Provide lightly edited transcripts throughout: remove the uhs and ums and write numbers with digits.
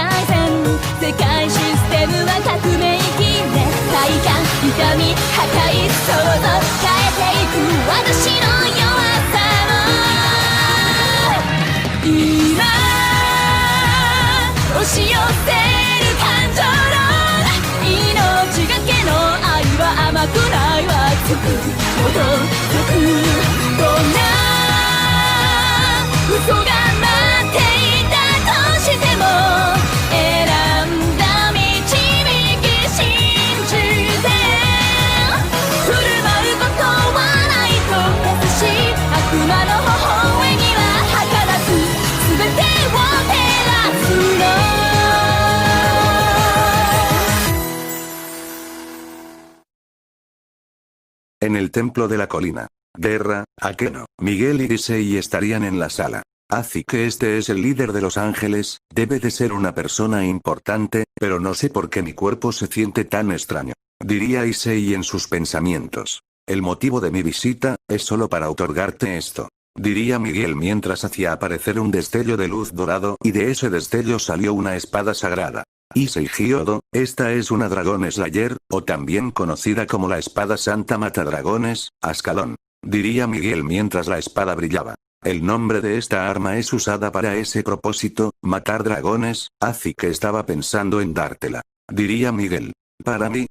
改善世界システムは革命期で体感痛み破壊想像変えていく私の弱さも今押し寄せる感情の命がけの愛は甘くないわつくほどつくどんな嘘が待っていたとしても選んだ導き信じて振る舞うことはないと優しい悪魔の微笑みは計らず全てを照らすのEn el templo de la colina. Guerra, Akeno, Miguel y Issei estarían en la sala. Así que este es el líder de los ángeles, debe de ser una persona importante, pero no sé por qué mi cuerpo se siente tan extraño. Diría Issei en sus pensamientos. El motivo de mi visita, es solo para otorgarte esto. Diría Miguel mientras hacía aparecer un destello de luz dorado y de ese destello salió una espada sagrada. Issei Hyodo, esta es una Dragon Slayer, o también conocida como la espada santa matadragones, Ascalón. Diría Miguel mientras la espada brillaba. El nombre de esta arma es usada para ese propósito, matar dragones, así que estaba pensando en dártela. Diría Miguel. ¿Para mí?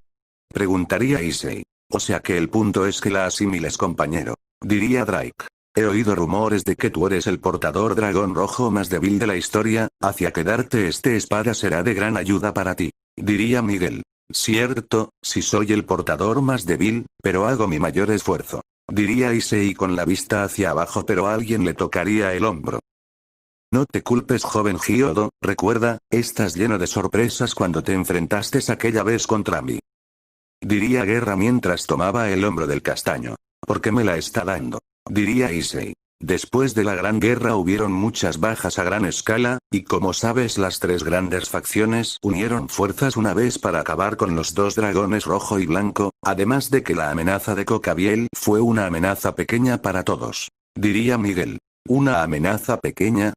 Preguntaría Issei. O sea que el punto es que la asimiles compañero. Diría Drake. He oído rumores de que tú eres el portador dragón rojo más débil de la historia, hacia que darte este espada será de gran ayuda para ti. Diría Miguel. Cierto, si soy el portador más débil, pero hago mi mayor esfuerzo. Diría Issei con la vista hacia abajo pero a alguien le tocaría el hombro. No te culpes joven Hyodo, recuerda, estás lleno de sorpresas cuando te enfrentaste aquella vez contra mí. Diría Guerra mientras tomaba el hombro del castaño. ¿Por qué me la está dando? Diría Issei. Después de la Gran Guerra hubieron muchas bajas a gran escala, y como sabes las tres grandes facciones unieron fuerzas una vez para acabar con los dos dragones rojo y blanco, además de que la amenaza de Cocabiel fue una amenaza pequeña para todos. Diría Miguel. ¿Una amenaza pequeña?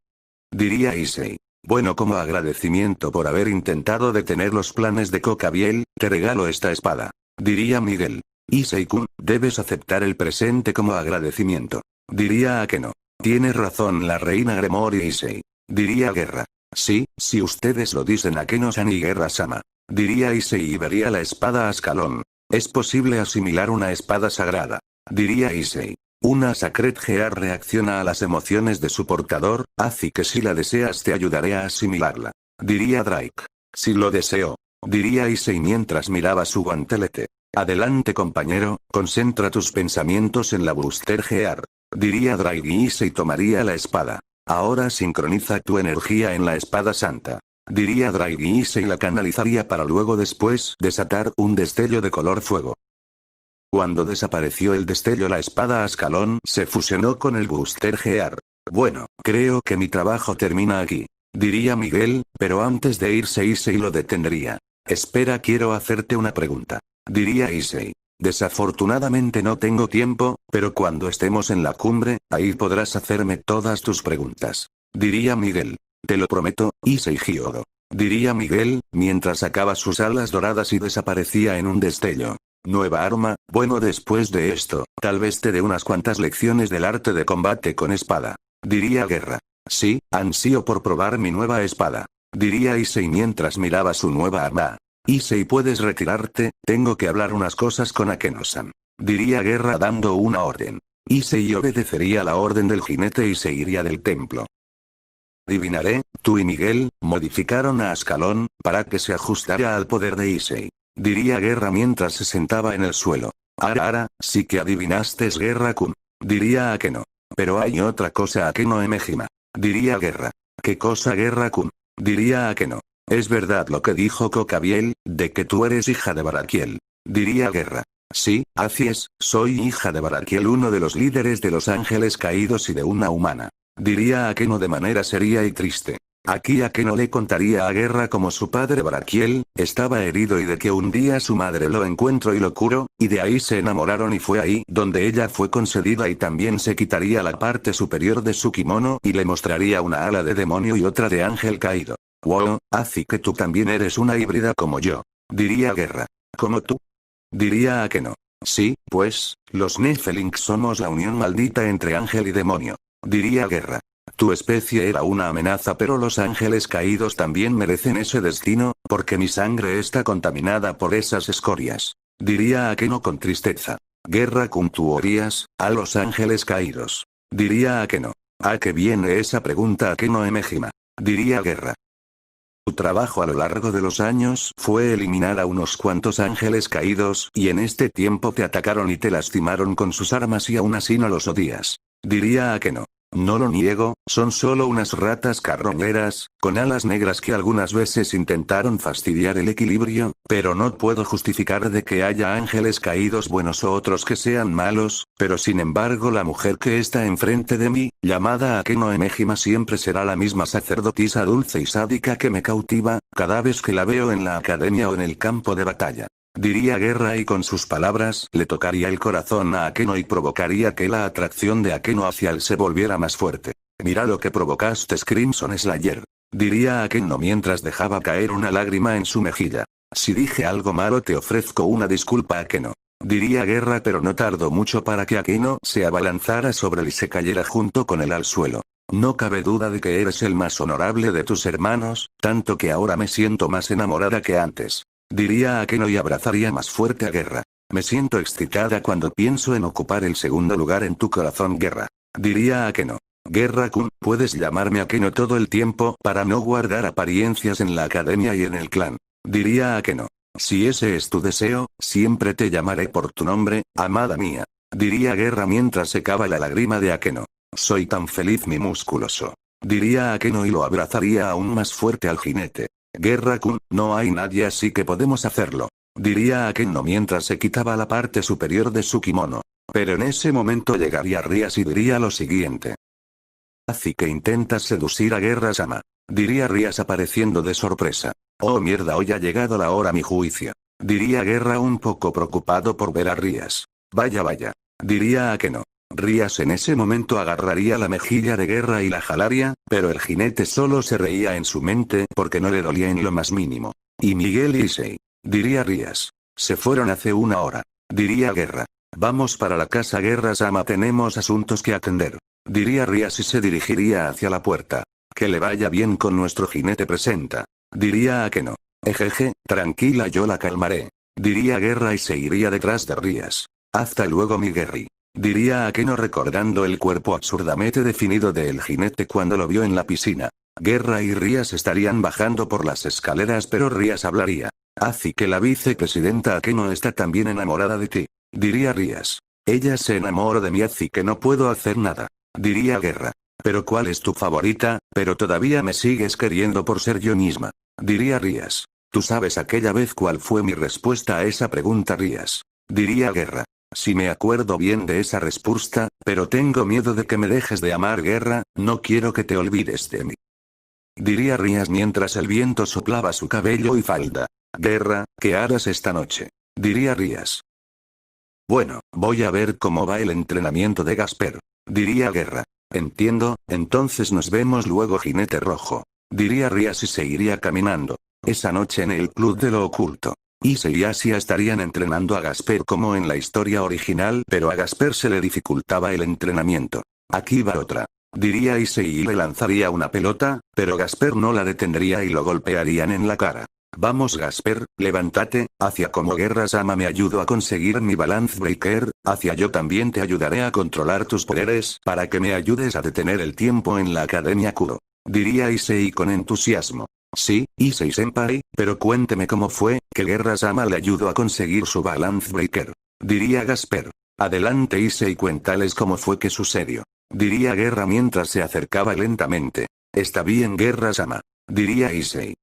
Diría Issei. Bueno, como agradecimiento por haber intentado detener los planes de Cocabiel, te regalo esta espada. Diría Miguel. Issei-kun, debes aceptar el presente como agradecimiento. Diría Akeno. Tienes razón la reina Gremor y Issei. Diría Guerra. Sí, si ustedes lo dicen Akeno-san y Guerra-sama. Diría Issei y vería la espada Ascalón. Es posible asimilar una espada sagrada. Diría Issei. Una Sacred Gear reacciona a las emociones de su portador, así que si la deseas te ayudaré a asimilarla. Diría Drake. Si lo deseo. Diría Issei mientras miraba su guantelete. Adelante compañero, concentra tus pensamientos en la Booster Gear. Diría Drake y Issei tomaría la espada. Ahora sincroniza tu energía en la espada santa. Diría Drake y Issei la canalizaría para luego después desatar un destello de color fuego. Cuando desapareció el destello la espada Ascalón se fusionó con el Booster Gear. Bueno, creo que mi trabajo termina aquí. Diría Miguel, pero antes de irse Issei lo detendría. Espera, quiero hacerte una pregunta. Diría Issei. Desafortunadamente no tengo tiempo, pero cuando estemos en la cumbre, ahí podrás hacerme todas tus preguntas. Diría Miguel. Te lo prometo, Issei Hyodo. Diría Miguel, mientras sacaba sus alas doradas y desaparecía en un destello. Nueva arma, bueno después de esto, tal vez te dé unas cuantas lecciones del arte de combate con espada. Diría Guerra. Sí, ansío por probar mi nueva espada. Diría Issei mientras miraba su nueva arma. Issei puedes retirarte, tengo que hablar unas cosas con Akeno-san. Diría Guerra dando una orden. Issei obedecería la orden del jinete y se iría del templo. Adivinaré, tú y Miguel, modificaron a Ascalón, para que se ajustara al poder de Issei. Diría Guerra mientras se sentaba en el suelo. Ara, sí que adivinaste Guerra-kun. Diría Akeno. Pero hay otra cosa Akeno Emejima. Diría Guerra. ¿Qué cosa Guerra-kun? Diría Akeno. Es verdad lo que dijo Cocabiel, de que tú eres hija de Barakiel. Diría Guerra. Sí, así es, soy hija de Barakiel, uno de los líderes de los ángeles caídos y de una humana. Diría Akeno de manera seria y triste. Aquí Akeno le contaría a Guerra cómo su padre Barakiel estaba herido y de que un día su madre lo encontró y lo curó, y de ahí se enamoraron y fue ahí donde ella fue concedida y también se quitaría la parte superior de su kimono y le mostraría una ala de demonio y otra de ángel caído. Wow, así que tú también eres una híbrida como yo. Diría Guerra. ¿Como tú? Diría Akeno. Sí, pues, los Nephilim somos la unión maldita entre ángel y demonio. Diría Guerra. Tu especie era una amenaza, pero los ángeles caídos también merecen ese destino, porque mi sangre está contaminada por esas escorias. Diría Akeno con tristeza. Guerra con tu orías, a los ángeles caídos. Diría Akeno. ¿A qué viene esa pregunta, Akeno Emejima? Diría Guerra. Tu trabajo a lo largo de los años fue eliminar a unos cuantos ángeles caídos, y en este tiempo te atacaron y te lastimaron con sus armas y aún así no los odias. Diría Akeno. No lo niego, son solo unas ratas carroñeras, con alas negras que algunas veces intentaron fastidiar el equilibrio, pero no puedo justificar de que haya ángeles caídos buenos o otros que sean malos, pero sin embargo la mujer que está enfrente de mí, llamada Akeno Emejima, siempre será la misma sacerdotisa dulce y sádica que me cautiva, cada vez que la veo en la academia o en el campo de batalla. Diría Guerra, y con sus palabras le tocaría el corazón a Akeno y provocaría que la atracción de Akeno hacia él se volviera más fuerte. Mira lo que provocaste, Crimson Slayer. Diría Akeno mientras dejaba caer una lágrima en su mejilla. Si dije algo malo te ofrezco una disculpa, Akeno. Diría Guerra, pero no tardó mucho para que Akeno se abalanzara sobre él y se cayera junto con él al suelo. No cabe duda de que eres el más honorable de tus hermanos, tanto que ahora me siento más enamorada que antes. Diría Akeno y abrazaría más fuerte a Guerra. Me siento excitada cuando pienso en ocupar el segundo lugar en tu corazón, Guerra. Diría Akeno. Guerra-kun, puedes llamarme Akeno todo el tiempo para no guardar apariencias en la academia y en el clan. Diría Akeno. Si ese es tu deseo, siempre te llamaré por tu nombre, amada mía. Diría Guerra mientras secaba la lágrima de Akeno. Soy tan feliz, mi musculoso. Diría Akeno y lo abrazaría aún más fuerte al jinete. Guerra-kun, no hay nadie así que podemos hacerlo. Diría Akeno mientras se quitaba la parte superior de su kimono. Pero en ese momento llegaría Rias y diría lo siguiente. Así que intentas seducir a Guerra-sama. Diría Rias apareciendo de sorpresa. Oh mierda, hoy ha llegado la hora mi juicio. Diría Guerra un poco preocupado por ver a Rias. Vaya vaya. Diría Akeno. Rias en ese momento agarraría la mejilla de Guerra y la jalaría, pero el jinete solo se reía en su mente porque no le dolía en lo más mínimo. Y Miguel y Issei. Diría Rias. Se fueron hace una hora. Diría Guerra. Vamos para la casa, Guerra-sama, tenemos asuntos que atender. Diría Rias y se dirigiría hacia la puerta. Que le vaya bien con nuestro jinete, presenta. Diría Akeno. Ejeje, tranquila, yo la calmaré. Diría Guerra y se iría detrás de Rias. Hasta luego, mi Guerri. Diría Akeno recordando el cuerpo absurdamente definido de el jinete cuando lo vio en la piscina. Guerra y Rias estarían bajando por las escaleras, pero Rias hablaría. Así que la vicepresidenta Akeno está también enamorada de ti. Diría Rias. Ella se enamoró de mí, así que no puedo hacer nada. Diría Guerra. Pero ¿cuál es tu favorita? Pero todavía me sigues queriendo por ser yo misma. Diría Rias. ¿Tú sabes aquella vez cuál fue mi respuesta a esa pregunta, Rias? Diría Guerra. Si me acuerdo bien de esa respuesta, pero tengo miedo de que me dejes de amar, Guerra, no quiero que te olvides de mí. Diría Rias mientras el viento soplaba su cabello y falda. Guerra, ¿qué harás esta noche? Diría Rias. Bueno, voy a ver cómo va el entrenamiento de Gasper. Diría Guerra. Entiendo, entonces nos vemos luego, jinete rojo. Diría Rias y se iría caminando. Esa noche en el club de lo oculto. Issei y Asia estarían entrenando a Gasper como en la historia original, pero a Gasper se le dificultaba el entrenamiento. Aquí va otra. Diría Issei y le lanzaría una pelota, pero Gasper no la detendría y lo golpearían en la cara. Vamos, Gasper, levántate, hacia como Guerra-sama me ayudo a conseguir mi Balance Breaker, hacia yo también te ayudaré a controlar tus poderes para que me ayudes a detener el tiempo en la Academia Kuro. Diría Issei con entusiasmo. Sí, Issei-senpai, pero cuénteme cómo fue que Guerra-sama le ayudó a conseguir su Balance Breaker. Diría Gasper. Adelante, Issei, cuéntales cómo fue que sucedió. Diría Guerra mientras se acercaba lentamente. Está bien, Guerra-sama. Diría Issei.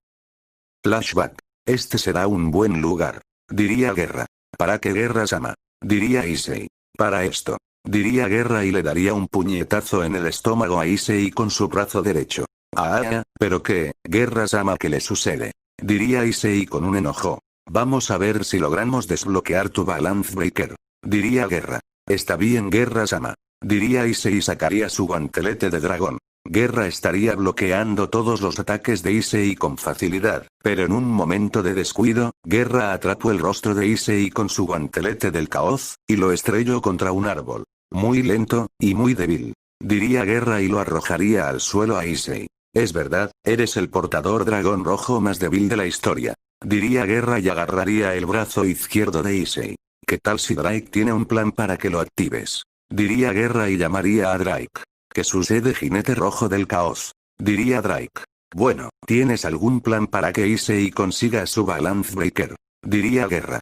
Flashback. Este será un buen lugar. Diría Guerra. ¿Para qué, Guerra-sama? Diría Issei. Para esto. Diría Guerra y le daría un puñetazo en el estómago a Issei con su brazo derecho. Ah, pero qué, Guerra-sama, ¿qué le sucede? Diría Issei con un enojo. Vamos a ver si logramos desbloquear tu Balance Breaker. Diría Guerra. Está bien, Guerra-sama. Diría Issei y sacaría su guantelete de dragón. Guerra estaría bloqueando todos los ataques de Issei con facilidad, pero en un momento de descuido, Guerra atrapó el rostro de Issei con su guantelete del caos, y lo estrelló contra un árbol. Muy lento, y muy débil. Diría Guerra y lo arrojaría al suelo a Issei. Es verdad, eres el portador dragón rojo más débil de la historia. Diría Guerra y agarraría el brazo izquierdo de Issei. ¿Qué tal si Drake tiene un plan para que lo actives? Diría Guerra y llamaría a Drake. ¿Qué sucede, jinete rojo del caos? Diría Drake. Bueno, ¿tienes algún plan para que Issei consiga su Balance Breaker? Diría Guerra.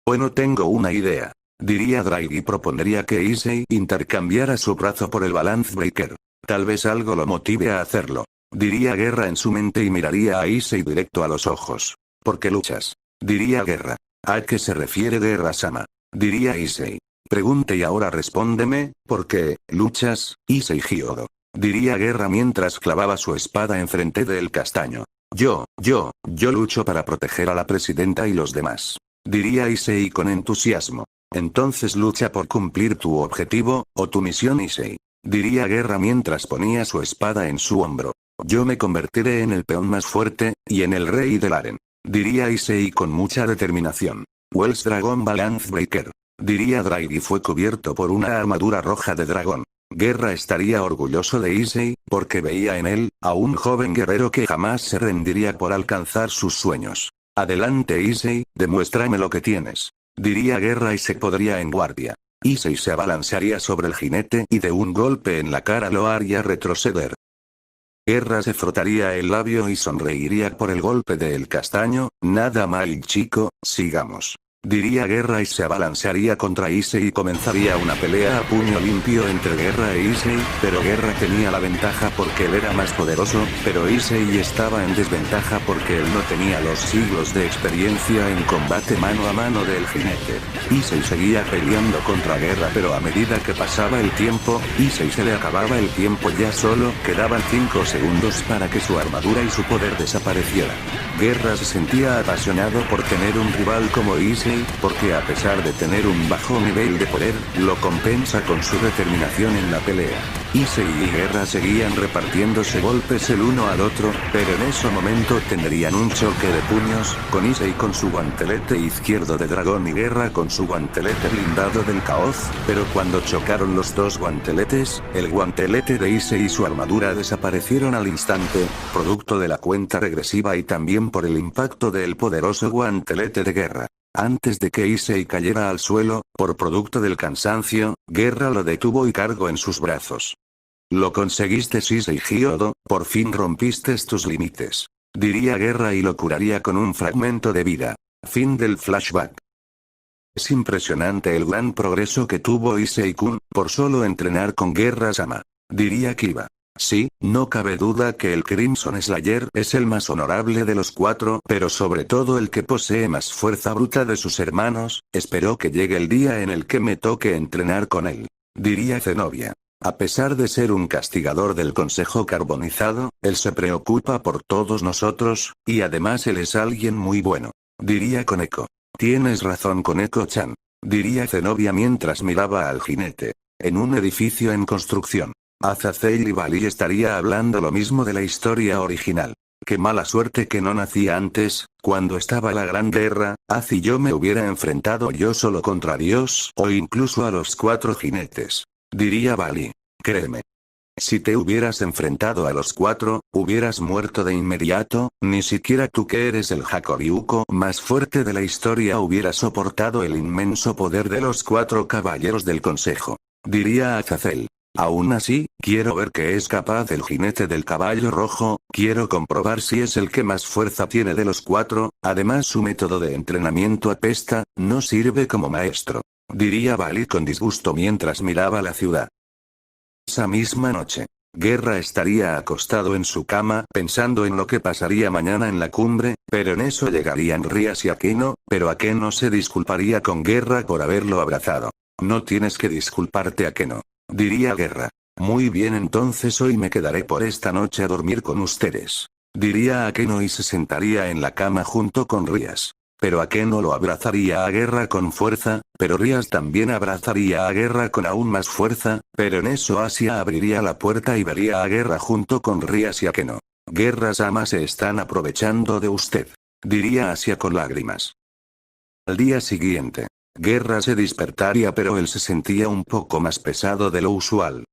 Bueno, tengo una idea. Diría Drake y propondría que Issei intercambiara su brazo por el Balance Breaker. Tal vez algo lo motive a hacerlo. Diría Guerra en su mente y miraría a Issei directo a los ojos. ¿Por qué luchas? Diría Guerra. ¿A qué se refiere Guerra-sama? Diría Issei. Pregunte y ahora respóndeme, ¿por qué luchas, Issei Hyodo? Diría Guerra mientras clavaba su espada enfrente del castaño. Yo lucho para proteger a la presidenta y los demás. Diría Issei con entusiasmo. Entonces lucha por cumplir tu objetivo, o tu misión, Issei. Diría Guerra mientras ponía su espada en su hombro. Yo me convertiré en el peón más fuerte, y en el rey del Aren. Diría Issei con mucha determinación. Wells Dragon Balance Breaker. Diría Drake y fue cubierto por una armadura roja de dragón. Guerra estaría orgulloso de Issei, porque veía en él, a un joven guerrero que jamás se rendiría por alcanzar sus sueños. Adelante Issei, demuéstrame lo que tienes. Diría Guerra y se pondría en guardia. Issei se abalanzaría sobre el jinete y de un golpe en la cara lo haría retroceder. Guerra se frotaría el labio y sonreiría por el golpe del castaño. Nada mal, chico, sigamos. Diría Guerra y se abalanzaría contra Issei y comenzaría una pelea a puño limpio entre Guerra e Issei, pero Guerra tenía la ventaja porque él era más poderoso, pero Issei estaba en desventaja porque él no tenía los siglos de experiencia en combate mano a mano del jinete. Issei seguía peleando contra Guerra, pero a medida que pasaba el tiempo, Issei se le acababa el tiempo, ya solo quedaban 5 segundos para que su armadura y su poder desaparecieran. Guerra se sentía apasionado por tener un rival como Issei, porque a pesar de tener un bajo nivel de poder, lo compensa con su determinación en la pelea. Issei y Guerra seguían repartiéndose golpes el uno al otro, pero en ese momento tendrían un choque de puños, con Issei con su guantelete izquierdo de dragón y Guerra con su guantelete blindado del caos, pero cuando chocaron los dos guanteletes, el guantelete de Issei y su armadura desaparecieron al instante, producto de la cuenta regresiva y también por el impacto del poderoso guantelete de Guerra. Antes de que Issei cayera al suelo, por producto del cansancio, Guerra lo detuvo y cargó en sus brazos. Lo conseguiste, Issei Hyodo, por fin rompiste tus límites. Diría Guerra y lo curaría con un fragmento de vida. Fin del flashback. Es impresionante el gran progreso que tuvo Issei-kun, por solo entrenar con Guerra-sama. Diría Kiba. Sí, no cabe duda que el Crimson Slayer es el más honorable de los 4, pero sobre todo el que posee más fuerza bruta de sus hermanos. Espero que llegue el día en el que me toque entrenar con él. Diría Zenobia. A pesar de ser un castigador del Consejo Carbonizado, él se preocupa por todos nosotros, y además él es alguien muy bueno. Diría Koneko. Tienes razón, Koneko-chan. Diría Zenobia mientras miraba al jinete. En un edificio en construcción. Azazel y Bali estaría hablando lo mismo de la historia original. Qué mala suerte que no nací antes, cuando estaba la Gran Guerra, y yo me hubiera enfrentado yo solo contra Dios, o incluso a los 4 jinetes. Diría Bali. Créeme. Si te hubieras enfrentado a los 4, hubieras muerto de inmediato, ni siquiera tú que eres el Hakoryuko más fuerte de la historia hubieras soportado el inmenso poder de los 4 caballeros del consejo. Diría Azazel. Aún así, quiero ver qué es capaz el jinete del caballo rojo, quiero comprobar si es el que más fuerza tiene de los 4, además su método de entrenamiento apesta, no sirve como maestro. Diría Bali con disgusto mientras miraba la ciudad. Esa misma noche, Guerra estaría acostado en su cama pensando en lo que pasaría mañana en la cumbre, pero en eso llegarían Rias y Akeno, pero Akeno se disculparía con Guerra por haberlo abrazado. No tienes que disculparte, Akeno. Diría Guerra. Muy bien, entonces hoy me quedaré por esta noche a dormir con ustedes. Diría Akeno y se sentaría en la cama junto con Rias. pero Akeno lo abrazaría a Guerra con fuerza, pero Rias también abrazaría a Guerra con aún más fuerza, pero en eso Asia abriría la puerta y vería a Guerra junto con Rias y Akeno. Guerra-sama, se están aprovechando de usted, diría Asia con lágrimas. Al día siguiente, Guerra se despertaría, pero él se sentía un poco más pesado de lo usual.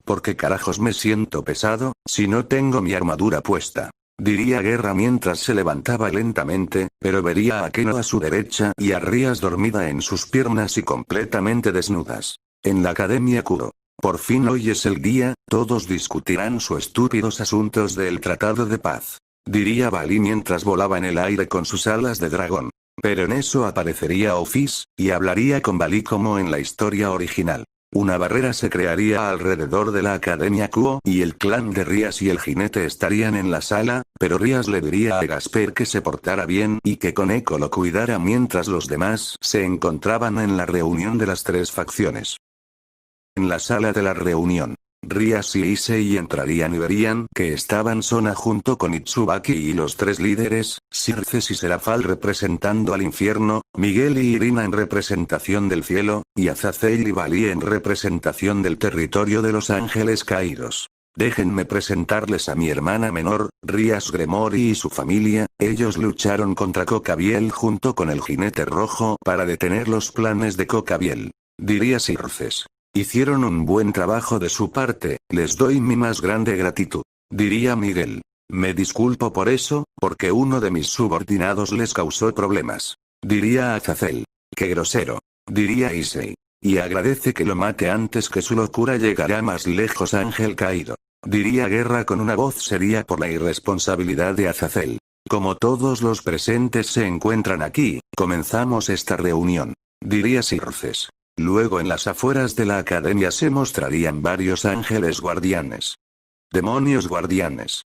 ¿Por qué carajos me siento pesado, si no tengo mi armadura puesta? Diría Guerra mientras se levantaba lentamente, pero vería a Akeno a su derecha y a Rias dormida en sus piernas y completamente desnudas. En la Academia Kuro. Por fin hoy es el día, todos discutirán sus estúpidos asuntos del Tratado de Paz. Diría Bali mientras volaba en el aire con sus alas de dragón. Pero en eso aparecería Office, y hablaría con Bali como en la historia original. Una barrera se crearía alrededor de la Academia Kuo y el clan de Rias y el jinete estarían en la sala, pero Rias le diría a Gasper que se portara bien y que Koneko lo cuidara mientras los demás se encontraban en la reunión de las tres facciones. En la sala de la reunión, Rias y Issei entrarían y verían que estaban Sona junto con Itsubaki y los tres líderes, Circes y Serafal representando al infierno, Miguel y Irina en representación del cielo, y Azazel y Bali en representación del territorio de los ángeles caídos. Déjenme presentarles a mi hermana menor, Rias Gremory y su familia. Ellos lucharon contra Cocabiel junto con el jinete rojo para detener los planes de Cocabiel. Diría Circes. Hicieron un buen trabajo de su parte, les doy mi más grande gratitud. Diría Miguel. Me disculpo por eso, porque uno de mis subordinados les causó problemas. Diría Azazel. Qué grosero. Diría Issei. Y agradece que lo mate antes que su locura llegará más lejos, ángel caído. Diría Guerra con una voz seria por la irresponsabilidad de Azazel. Como todos los presentes se encuentran aquí, comenzamos esta reunión. Diría Circes. Luego en las afueras de la academia se mostrarían varios ángeles guardianes. Demonios guardianes.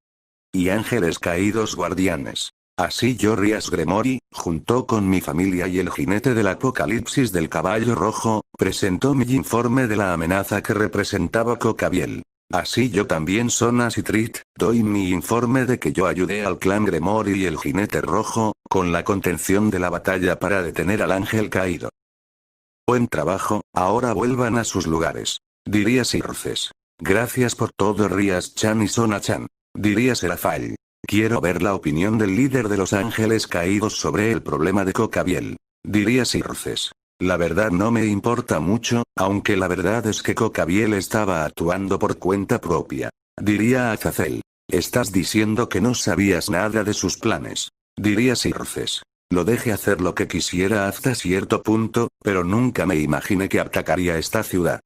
Y ángeles caídos guardianes. Así yo, Rias Gremory, junto con mi familia y el jinete del apocalipsis del caballo rojo, presentó mi informe de la amenaza que representaba Cocabiel. Así yo también, Sona Citrit, doy mi informe de que yo ayudé al clan Gremory y el jinete rojo, con la contención de la batalla para detener al ángel caído. Buen trabajo, ahora vuelvan a sus lugares. Diría Circes. Gracias por todo, Rias-chan y Sona-chan. Diría Serafal. Quiero ver la opinión del líder de los ángeles caídos sobre el problema de Cocabiel. Diría Circes. La verdad no me importa mucho, aunque la verdad es que Cocabiel estaba actuando por cuenta propia. Diría Azazel. Estás diciendo que no sabías nada de sus planes. Diría Circes. Lo dejé hacer lo que quisiera hasta cierto punto, pero nunca me imaginé que atacaría esta ciudad.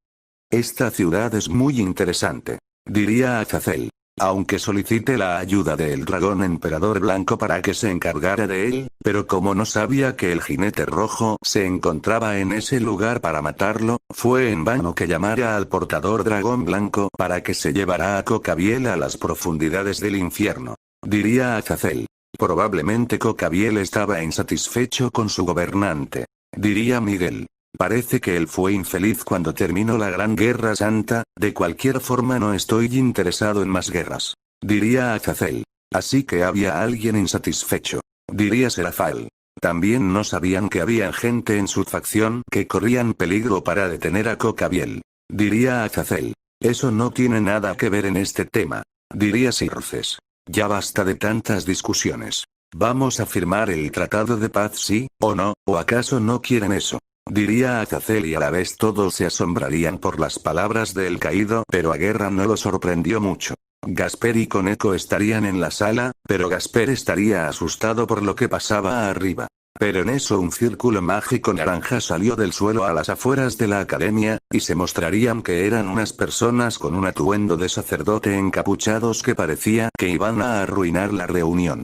Esta ciudad es muy interesante. Diría Azazel. Aunque solicité la ayuda del dragón emperador blanco para que se encargara de él, pero como no sabía que el jinete rojo se encontraba en ese lugar para matarlo, fue en vano que llamara al portador dragón blanco para que se llevara a Cocabiel a las profundidades del infierno. Diría Azazel. Probablemente Cocabiel estaba insatisfecho con su gobernante. Diría Miguel. Parece que él fue infeliz cuando terminó la Gran Guerra Santa, de cualquier forma no estoy interesado en más guerras. Diría Azazel. Así que había alguien insatisfecho. Diría Serafal. También no sabían que había gente en su facción que corrían peligro para detener a Cocabiel. Diría Azazel. Eso no tiene nada que ver en este tema. Diría Circes. Ya basta de tantas discusiones. ¿Vamos a firmar el tratado de paz sí, o no, o acaso no quieren eso? Diría Azazel y a la vez todos se asombrarían por las palabras del caído, pero a Guerra no lo sorprendió mucho. Gasper y Koneko estarían en la sala, pero Gasper estaría asustado por lo que pasaba arriba. Pero en eso un círculo mágico naranja salió del suelo a las afueras de la academia, y se mostrarían que eran unas personas con un atuendo de sacerdote encapuchados que parecía que iban a arruinar la reunión.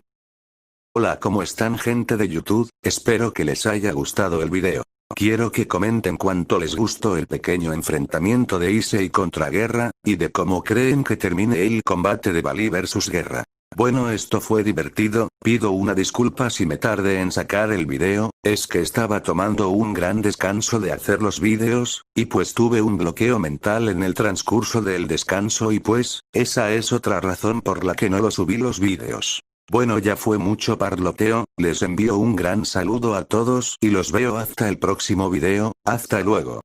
Hola, ¿cómo están, gente de YouTube? Espero que les haya gustado el video. Quiero que comenten cuánto les gustó el pequeño enfrentamiento de Issei contra Guerra, y de cómo creen que termine el combate de Bali versus Guerra. Bueno, esto fue divertido, pido una disculpa si me tardé en sacar el video, es que estaba tomando un gran descanso de hacer los videos, y pues tuve un bloqueo mental en el transcurso del descanso y pues, esa es otra razón por la que no lo subí los videos. Bueno, ya fue mucho parloteo, les envío un gran saludo a todos y los veo hasta el próximo video, hasta luego.